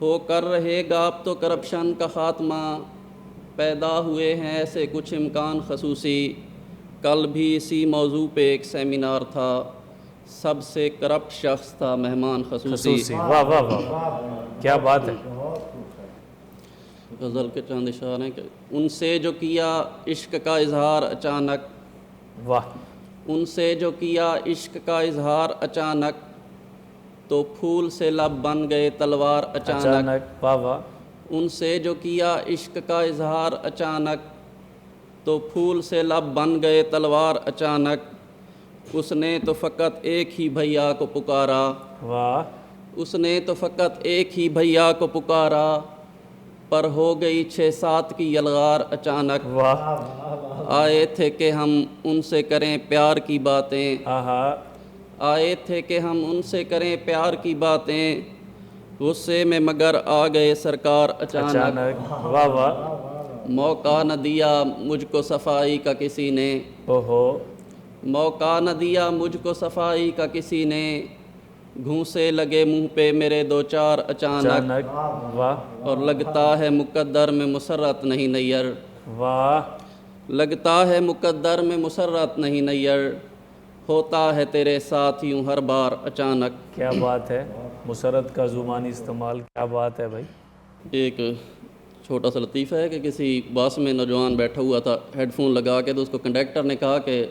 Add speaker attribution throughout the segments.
Speaker 1: ہو کر رہے گا اب تو کرپشن کا خاتمہ، پیدا ہوئے ہیں ایسے کچھ امکان خصوصی۔ کل بھی اسی موضوع پہ ایک سیمینار تھا، سب سے کرپٹ شخص تھا مہمان خصوصی۔
Speaker 2: واہ واہ واہ، کیا بات ہے۔
Speaker 1: غزل کے چاند اشعار ہیں کہ ان سے جو کیا عشق کا اظہار اچانک،
Speaker 2: واہ،
Speaker 1: ان سے جو کیا عشق کا اظہار اچانک، تو پھول سے لب بن گئے تلوار اچانک۔
Speaker 2: اچانک، واہ واہ،
Speaker 1: ان سے جو کیا عشق کا اظہار اچانک، تو پھول سے لب بن گئے تلوار اچانک۔ اس نے تو فقط ایک ہی بھیا کو پکارا،
Speaker 2: واہ،
Speaker 1: اس نے تو فقط ایک ہی بھیا کو پکارا، پر ہو گئی 6-7 کی یلغار اچانک۔
Speaker 2: واہ،
Speaker 1: آئے تھے کہ ہم ان سے کریں پیار کی باتیں،
Speaker 2: آہا،
Speaker 1: آئے تھے کہ ہم ان سے کریں پیار کی باتیں، غصے میں مگر آ گئے سرکار اچانک۔
Speaker 2: اچانک، واہ واہ،
Speaker 1: موقع نہ دیا مجھ کو صفائی کا کسی نے،
Speaker 2: اوہو،
Speaker 1: موقع نہ دیا مجھ کو صفائی کا کسی نے، گھونسے لگے منہ پہ میرے 2-4 اچانک۔
Speaker 2: اچانک، واہ
Speaker 1: اور لگتا ہے مقدر میں مسرت نہیں نیر،
Speaker 2: واہ،
Speaker 1: لگتا ہے مقدر میں مسرت نہیں نیر، ہوتا ہے تیرے ساتھ یوں ہر بار اچانک۔
Speaker 2: کیا بات ہے، مسرت کا زبانی استعمال، کیا بات ہے بھائی۔
Speaker 1: ایک چھوٹا سا لطیفہ ہے کہ کسی باس میں نوجوان بیٹھا ہوا تھا ہیڈ فون لگا کے، تو اس کو کنڈکٹر نے کہا کہ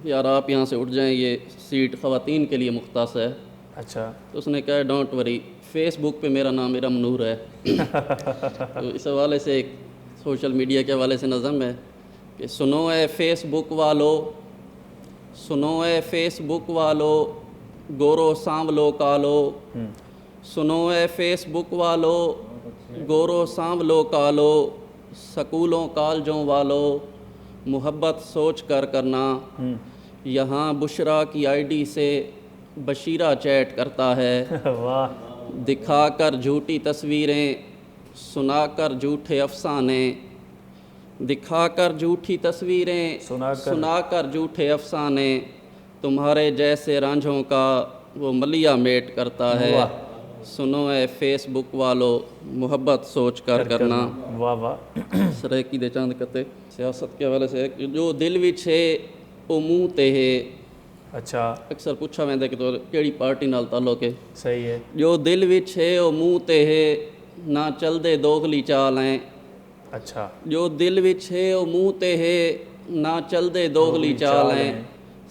Speaker 1: یار آپ یہاں سے اٹھ جائیں، یہ سیٹ خواتین کے لیے مختص ہے۔
Speaker 2: اچھا،
Speaker 1: تو اس نے کہا ڈونٹ وری، فیس بک پہ میرا نام ارم نور ہے۔ تو اس حوالے سے ایک سوشل میڈیا کے حوالے سے نظم ہے کہ سنو اے فیس بک والو، سنو اے فیس بک والو، گورو سانولو کالو، سنو اے فیس بک والو، گورو سانولو کالو، سکولوں کالجوں والو، محبت سوچ کر کرنا، یہاں بشرا کی آئی ڈی سے بشیرہ چیٹ کرتا ہے،
Speaker 2: واہ،
Speaker 1: دکھا کر جھوٹی تصویریں، سنا کر جھوٹے افسانے، دکھا کر جھوٹی تصویریں، سنا کر جھوٹے افسانے، تمہارے جیسے رانجھوں کا وہ ملیا میٹ کرتا ہے، سنو اے فیس بک والو، محبت سوچ کر کرنا۔
Speaker 2: واہ واہ،
Speaker 1: سرائکی دے چاند کتے سیاست کے حوالے سے ہے کہ جو دل وچ ہے او منہ تے ہے۔
Speaker 2: اچھا،
Speaker 1: اکثر پوچھا ویندا کہ تو کیڑی پارٹی نال تعلق ہے۔
Speaker 2: صحیح ہے،
Speaker 1: جو دل وچ ہے او منہ تے ہے، نہ چل دے دوغلی چال ہیں۔
Speaker 2: اچھا،
Speaker 1: جو دل وچ ہے او منہ تے ہے، نہ چل دے دوغلی چال ہیں،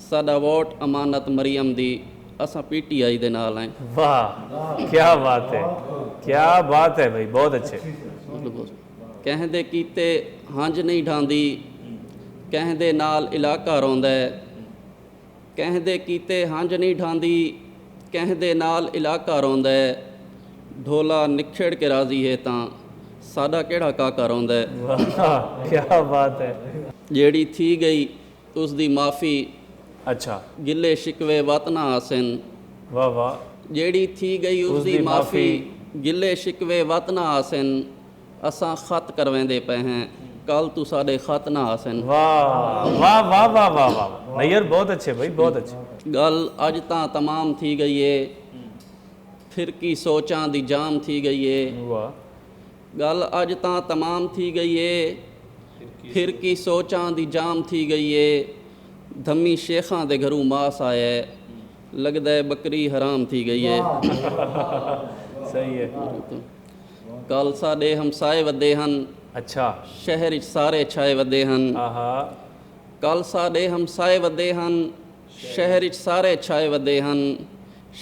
Speaker 1: ساڈا ووٹ امانت مریم دی، اساں پی ٹی آئی دے نال ہیں۔
Speaker 2: واہ، کیا بات ہے، کیا بات ہے بھائی، بہت اچھے۔
Speaker 1: کہیں دے کیتے ہنج نہیں ڈھاندی، کہیں دے نال علاقہ روندا ہے، کہیں دے کیتے ہنج نہیں ڈھاندی، کہیں دے نال علاقہ روندا ہے، ڈھولا نکھڑ کے راضی ہے تاں ساڈا کیڑا کاکا روندا ہے۔
Speaker 2: واہ، کیا بات ہے،
Speaker 1: جیڑی تھی گئی اس دی معافی،
Speaker 2: اچھا،
Speaker 1: گلے شکوے وطنا آسن،
Speaker 2: واہ واہ،
Speaker 1: جیڑی تھی گئی اس دی معافی، گلے شکوے وطنا آسن، اساں خط کرویندے پے ہیں، کل تو ساڈے خط نہ آسن۔
Speaker 2: واہ واہ واہ واہ واہ واہ، نیئر بہت اچھے بھائی، بہت اچھے۔
Speaker 1: گل اج تاں تمام تھی گئی ہے، پھر کی سوچاں دی جام تھی گئی ہے،
Speaker 2: واہ،
Speaker 1: گل اج تاں تمام تھی گئی ہے، پھر کی سوچاں دی جام تھی گئی ہے، دھمی شیخاں دے گھروں ماس آیا ہے، لگدا ہے بکری حرام تھی گئی ہے۔
Speaker 2: صحیح ہے،
Speaker 1: کل ساڈے ہمسائے ودے ہن،
Speaker 2: اچھا،
Speaker 1: شہر وچ سارے چھائے ودے ہن،
Speaker 2: آہا،
Speaker 1: کل ساڈے ہمسائے ودے ہن، شہر وچ سارے چھائے ودے ہن،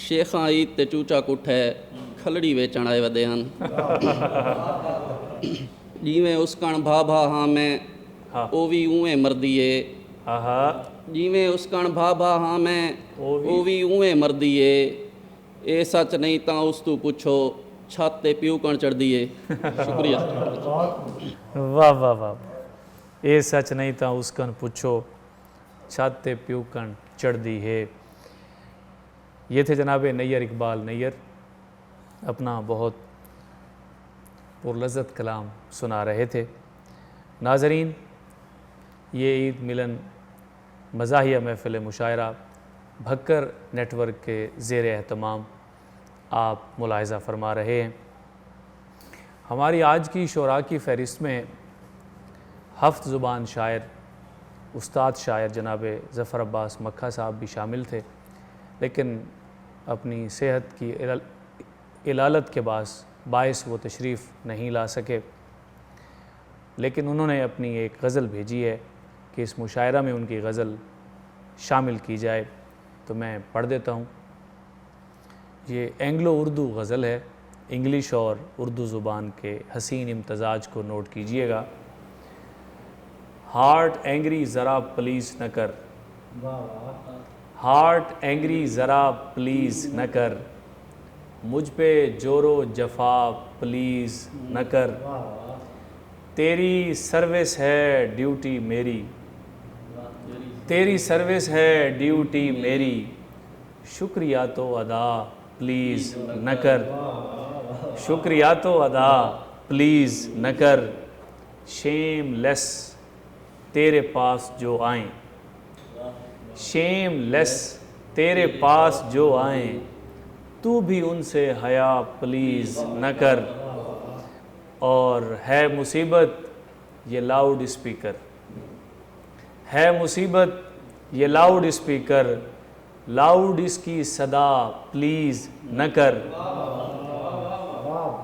Speaker 1: شیخاں عید تے چوچا کٹھے کھلڑی ویچن آئے ودے ہن۔ جیویں اس کن بھا بھا ہاں میں او وی اوویں مردی ہے،
Speaker 2: آہا،
Speaker 1: جیویں اس کن بھا بھا ہاں میں او وی اوویں مردی ہے، اے سچ نہیں تاں اس تو پچھو چھت تے پیو کن چڑھدی ہے۔ شکریہ۔
Speaker 2: واہ واہ واہ، اے سچ نہیں تاں اس کن پچھو چھت تے پیو کن چڑھ دی ہے۔ یہ تھے جناب نیئر اقبال نیئر، اپنا بہت پرلذت کلام سنا رہے تھے۔ ناظرین، یہ عید ملن مزاحیہ محفل مشاعرہ بھکر نیٹ ورک کے زیر اہتمام آپ ملاحظہ فرما رہے ہیں۔ ہماری آج کی شعراء کی فہرست میں 7 زبان شاعر استاد شاعر جناب ظفر عباس مکھا صاحب بھی شامل تھے، لیکن اپنی صحت کی علالت کے باعث وہ تشریف نہیں لا سکے، لیکن انہوں نے اپنی ایک غزل بھیجی ہے کہ اس مشاعرہ میں ان کی غزل شامل کی جائے، تو میں پڑھ دیتا ہوں۔ یہ اینگلو اردو غزل ہے، انگلش اور اردو زبان کے حسین امتزاج کو نوٹ کیجئے گا۔ ہارٹ اینگری ذرا پلیز نہ کر، ہارٹ اینگری ذرا پلیز نہ کر، مجھ پہ جور و جفا پلیز نہ کر، تیری سروس ہے ڈیوٹی میری، تیری سروس ہے ڈیوٹی میری، شکریہ تو ادا پلیز نہ کر، شکریہ تو ادا پلیز نہ کر، شیم لیس تیرے پاس جو آئیں، شیم لیس تیرے پاس جو آئیں، تو بھی ان سے حیا پلیز نہ کر، اور ہے مصیبت یہ لاؤڈ اسپیکر، ہے مصیبت یہ لاؤڈ اسپیکر، لاؤڈ اس کی صدا پلیز نہ کر،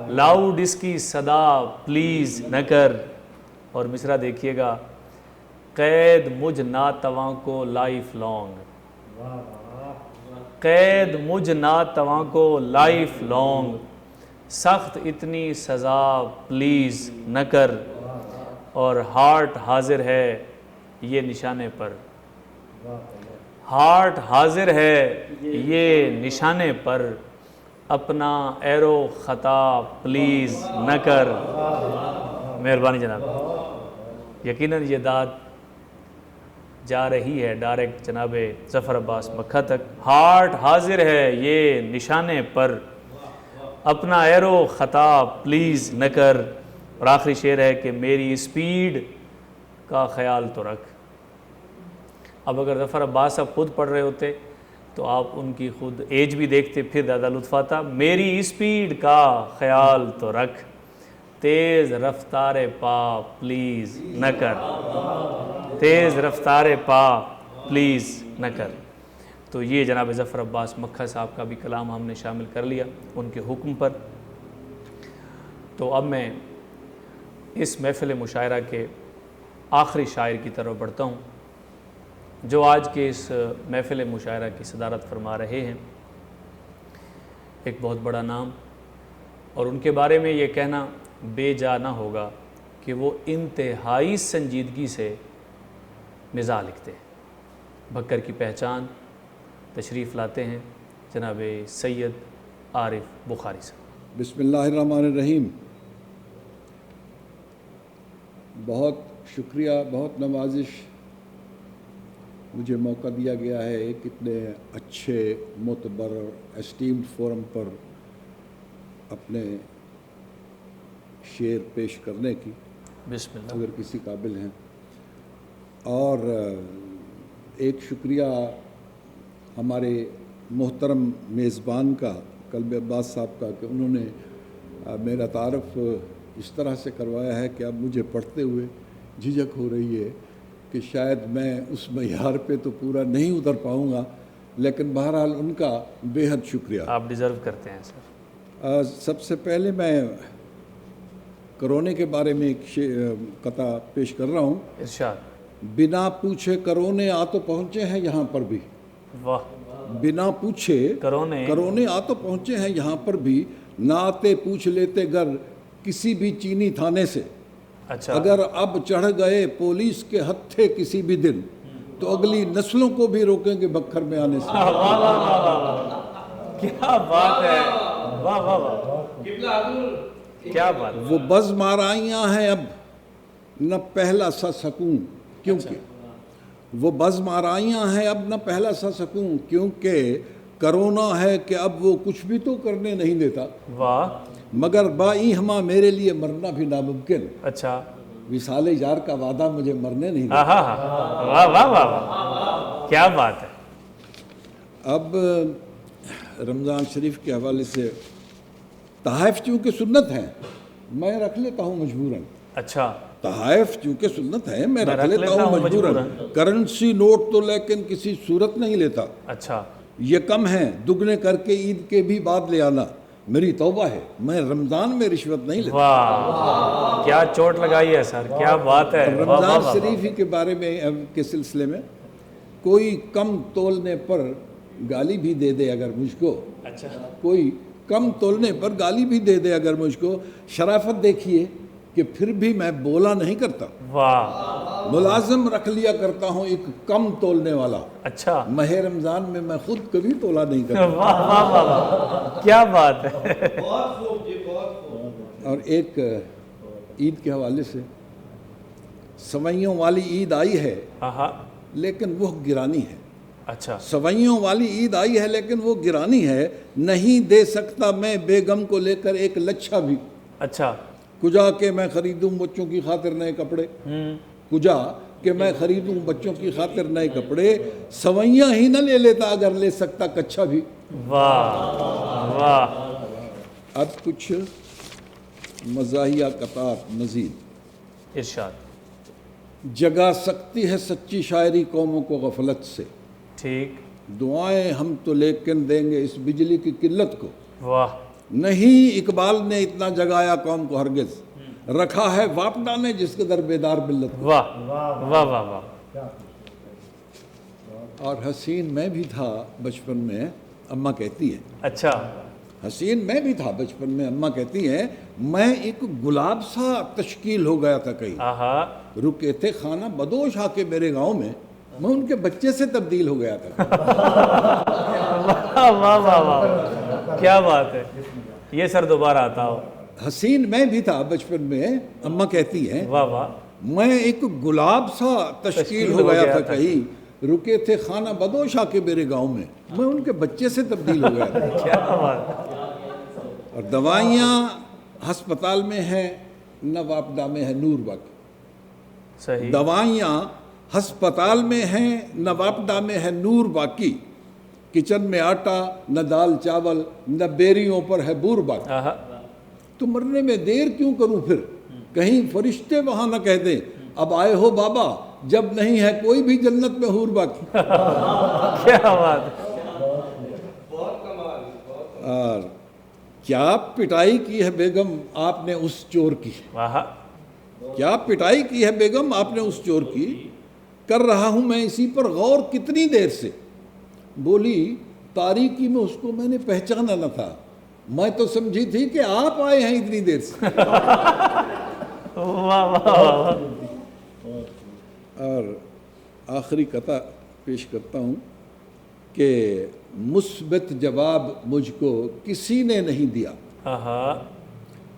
Speaker 2: لاؤڈ اس کی صدا پلیز نہ کر۔ اور مصرع دیکھیے گا، قید مجھ ناتواں کو لائف لانگ، قید مجھ ناتواں کو لائف لانگ، سخت اتنی سزا پلیز نہ کر، اور ہارٹ حاضر ہے یہ نشانے پر، ہارٹ حاضر ہے یہ نشانے پر، اپنا ایرو خطا پلیز نہ کر۔ مہربانی جناب۔ یقیناً یہ داد جا رہی ہے ڈائریکٹ جناب ظفر عباس مکھا تک۔ ہارٹ حاضر ہے یہ نشانے پر، اپنا ایرو خطا پلیز نہ کر۔ اور آخری شعر ہے کہ میری اسپیڈ کا خیال تو رکھ۔ اب اگر ظفر عباس صاحب خود پڑھ رہے ہوتے تو آپ ان کی خود ایج بھی دیکھتے، پھر زیادہ لطف آتا۔ میری اسپیڈ کا خیال تو رکھ، تیز رفتار پا پلیز نہ کر، تیز رفتار پا پلیز نہ کر۔ تو یہ جناب ظفر عباس مکھا صاحب کا بھی کلام ہم نے شامل کر لیا ان کے حکم پر۔ تو اب میں اس محفل مشاعرہ کے آخری شاعر کی طرف بڑھتا ہوں جو آج کے اس محفل مشاعرہ کی صدارت فرما رہے ہیں۔ ایک بہت بڑا نام، اور ان کے بارے میں یہ کہنا بے جا نہ ہوگا کہ وہ انتہائی سنجیدگی سے مزاح لکھتے ہیں۔ بھکر کی پہچان تشریف لاتے ہیں جناب سید عارف بخاری صاحب۔
Speaker 3: بسم اللہ الرحمن الرحیم۔ بہت شکریہ، بہت نوازش، مجھے موقع دیا گیا ہے ایک اتنے اچھے معتبر اور اسٹیمڈ فورم پر اپنے شعر پیش کرنے کی،
Speaker 2: بسم اللہ۔
Speaker 3: اگر کسی قابل ہیں۔ اور ایک شکریہ ہمارے محترم میزبان کا، قلب عباس صاحب کا، کہ انہوں نے میرا تعارف اس طرح سے کروایا ہے کہ اب مجھے پڑھتے ہوئے جھجک ہو رہی ہے کہ شاید میں اس معیار پہ تو پورا نہیں اتر پاؤں گا، لیکن بہرحال ان کا بے حد شکریہ۔
Speaker 2: آپ ڈیزرو کرتے ہیں سر۔
Speaker 3: سب سے پہلے میں کرونے کے بارے میں ایک قطع پیش کر رہا ہوں۔
Speaker 2: ارشاد۔
Speaker 3: بنا پوچھے کرونے آ تو پہنچے ہیں یہاں پر بھی،
Speaker 2: واہ۔
Speaker 3: بنا پوچھے کرونے آ تو پہنچے ہیں یہاں پر بھی، نہ آتے پوچھ لیتے گر کسی بھی چینی تھانے سے۔
Speaker 2: اچھا۔
Speaker 3: اگر اب چڑھ گئے پولیس کے ہتھے کسی بھی دن، تو اگلی نسلوں کو بھی روکیں گے بکھر میں آنے سے۔
Speaker 2: واہ واہ واہ واہ، کیا بات ہے، واہ واہ واہ، کیا بات۔
Speaker 3: وہ بزم آرائیاں ہیں اب نہ پہلا سا سکون، کیونکہ وہ بزم آرائیاں ہیں اب نہ پہلا سا سکون، کیونکہ کرونا ہے کہ اب وہ کچھ بھی تو کرنے نہیں دیتا،
Speaker 2: واہ۔
Speaker 3: مگر بائی ہما میرے لیے مرنا بھی ناممکن۔
Speaker 2: اچھا۔
Speaker 3: وصال یار کا وعدہ مجھے مرنے نہیں دیتا۔
Speaker 2: واہ واہ واہ واہ، کیا بات ہے۔
Speaker 3: اب رمضان شریف کے حوالے سے تحائف چونکہ سنت ہیں، میں رکھ لیتا ہوں مجبوراً.
Speaker 2: اچھا
Speaker 3: تحائف چونکہ سنت ہے میں رکھ لیتا ہوں مجبوراً. کرنسی نوٹ تو لیکن کسی صورت نہیں لیتا.
Speaker 2: اچھا
Speaker 3: یہ کم ہیں، دگنے کر کے عید کے بھی بعد لے آنا. میری توبہ ہے، میں رمضان میں رشوت نہیں لیتا.
Speaker 2: واہ کیا چوٹ لگائی ہے سر، کیا بات ہے.
Speaker 3: رمضان شریف ہی کے بارے میں کے سلسلے میں کوئی کم تولنے پر گالی بھی دے دے اگر مجھ کو،
Speaker 2: اچھا
Speaker 3: کوئی کم تولنے پر گالی بھی دے دے اگر مجھ کو، شرافت دیکھیے کہ پھر بھی میں بولا نہیں کرتا.
Speaker 2: واہ
Speaker 3: ملازم رکھ لیا کرتا ہوں ایک کم تولنے والا.
Speaker 2: اچھا
Speaker 3: ماہ رمضان میں میں خود کبھی تولا نہیں کرتا.
Speaker 2: واہ واہ واہ واہ کیا بات ہے.
Speaker 3: اور ایک عید کے حوالے سے، سوئیوں والی عید آئی ہے
Speaker 2: ہاں
Speaker 3: لیکن وہ گرانی ہے.
Speaker 2: اچھا
Speaker 3: سوئیوں والی عید آئی ہے لیکن وہ گرانی ہے. نہیں دے سکتا میں بیگم کو لے کر ایک لچھا بھی.
Speaker 2: اچھا
Speaker 3: کجا کہ میں خریدوں بچوں کی خاطر نئے کپڑے، کجا کہ میں خریدوں بچوں کی خاطر نئے کپڑے. سوئیاں ہی نہ لے لیتا اگر لے سکتا کچھا بھی.
Speaker 2: واہ واہ.
Speaker 3: اب کچھ مزاحیہ قطعات مزید.
Speaker 2: ارشاد.
Speaker 3: جگا سکتی ہے سچی شاعری قوموں کو غفلت سے.
Speaker 2: ٹھیک.
Speaker 3: دعائیں ہم تو لیکن دیں گے اس بجلی کی قلت کو.
Speaker 2: واہ
Speaker 3: نہیں اقبال نے اتنا جگایا قوم کو ہرگز، رکھا ہے واپڈا نے جس کے در بیدار ملت کو.
Speaker 2: واہ واہ واہ واہ.
Speaker 3: اور حسین میں بھی تھا بچپن میں، اماں کہتی ہیں.
Speaker 2: اچھا
Speaker 3: حسین میں بھی تھا بچپن میں، اماں کہتی ہیں میں ایک گلاب سا تشکیل ہو گیا تھا کہیں.
Speaker 2: آہا
Speaker 3: رکے تھے خانہ بدوش آ کے میرے گاؤں میں ان کے بچے سے تبدیل ہو گیا تھا.
Speaker 2: واہ واہ واہ واہ کیا بات ہے. یہ سر دوبارہ آتا ہو.
Speaker 3: حسین میں بھی تھا بچپن میں، اماں کہتی ہیں
Speaker 2: واہ واہ.
Speaker 3: میں ایک گلاب سا تشکیل ہو گیا تھا کہیں، رکے تھے خانہ بدوش آ کے میرے گاؤں میں ان کے بچے سے تبدیل ہو گیا تھا.
Speaker 2: کیا بات.
Speaker 3: اور دوائیاں ہسپتال میں ہیں نہ واپڈا میں ہے نور باقی.
Speaker 2: صحیح.
Speaker 3: دوائیاں ہسپتال میں ہیں نہ واپڈا میں ہے نور باقی. کچن میں آٹا نہ دال چاول نہ بیریوں پر ہے بور باقی.
Speaker 2: آہا
Speaker 3: تو مرنے میں دیر کیوں کروں پھر، کہیں فرشتے وہاں نہ کہہ دیں اب آئے ہو بابا، جب نہیں ہے کوئی بھی جنت میں حور باقی.
Speaker 2: کیا بات.
Speaker 3: اور کیا پٹائی کی ہے بیگم آپ نے اس چور کی.
Speaker 2: آہا
Speaker 3: کیا پٹائی کی ہے بیگم آپ نے اس چور کی. کر رہا ہوں میں اسی پر غور کتنی دیر سے. بولی تاریکی میں اس کو میں نے پہچانا نہ تھا، میں تو سمجھی تھی کہ آپ آئے ہیں اتنی دیر سے.
Speaker 2: واہ واہ واہ.
Speaker 3: اور آخری قطع پیش کرتا ہوں کہ مثبت جواب مجھ کو کسی نے نہیں دیا.
Speaker 2: آہا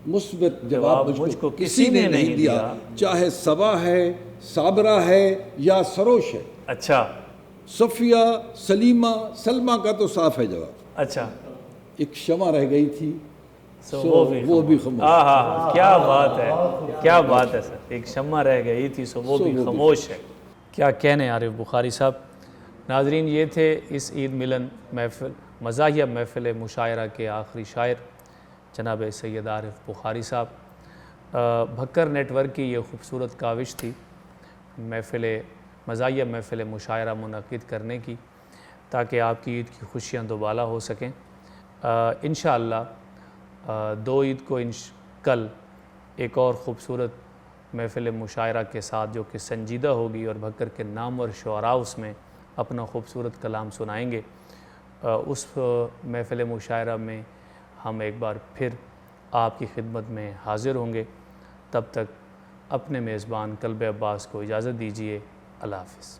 Speaker 3: مثبت جواب مجھ کو کسی نے نہیں دیا، چاہے صبا ہے صابرہ ہے یا سروش ہے.
Speaker 2: اچھا
Speaker 3: صفیہ سلیمہ سلمہ کا تو صاف ہے جواب.
Speaker 2: اچھا.
Speaker 3: ایک شمع رہ گئی تھی
Speaker 2: سو
Speaker 3: وہ بھی خاموش.
Speaker 2: آہا کیا بات ہے. کیا بات ہے سر. ایک شمع رہ گئی تھی سو وہ بھی خاموش ہے. کیا کہنے عارف بخاری صاحب. ناظرین یہ تھے اس عید ملن محفل مزاحیہ محفل مشاعرہ کے آخری شاعر جناب سید عارف بخاری صاحب. بھکر نیٹ ورک کی یہ خوبصورت کاوش تھی مزاحیہ محفل مشاعرہ منعقد کرنے کی، تاکہ آپ کی عید کی خوشیاں دوبالا ہو سکیں. انشاءاللہ 2 عید کو کل ایک اور خوبصورت محفل مشاعرہ کے ساتھ جو کہ سنجیدہ ہوگی اور بھکر کے نامور شعراء اس میں اپنا خوبصورت کلام سنائیں گے، اس محفل مشاعرہ میں ہم ایک بار پھر آپ کی خدمت میں حاضر ہوں گے. تب تک اپنے میزبان قلب عباس کو اجازت دیجیے. اللہ حافظ.